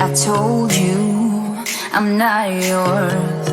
I told you I'm not yours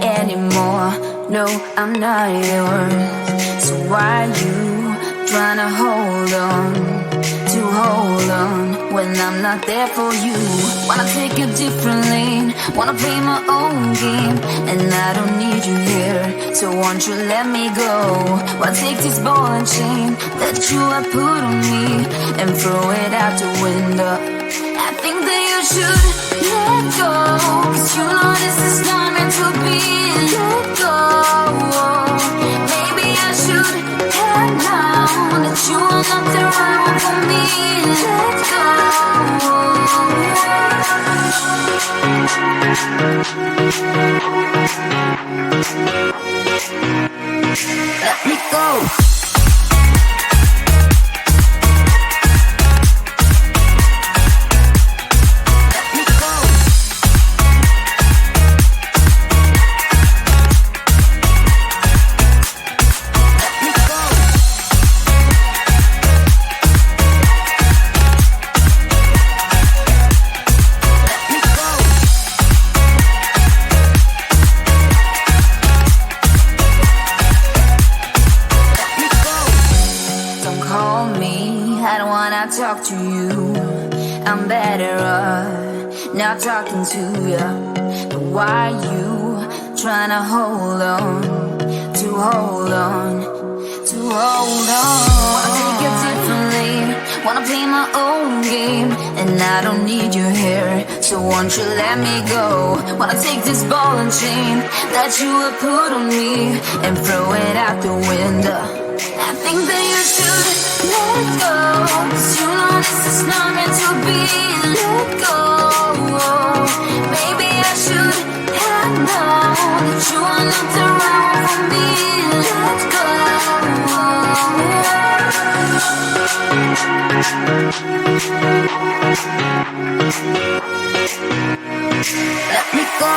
anymore. No, I'm not yours. So why you trying to hold on? to hold on when I'm not there for you. Wanna take a different lane, wanna play my own game, and I don't need you here, so won't you let me go? Wanna take this ball and chain that you have put on me and throw it out the window. I think that you should let go, 'cause you know this is not meant to be. Let go. Maybe I should have known that you are not the right one for me. Let go. Let me go. Talk to you, I'm better off not talking to you. But why you trying to hold on, to hold on, to hold on? Wanna take a different lane, wanna play my own game, and I don't need you here, so won't you let me go? Wanna take this ball and chain that you have put on me and throw it out the window. I think that you should let go, 'cause you know this is not meant to be. Let go. Maybe I should have known that you are not the right one for me. Let go. Let me go.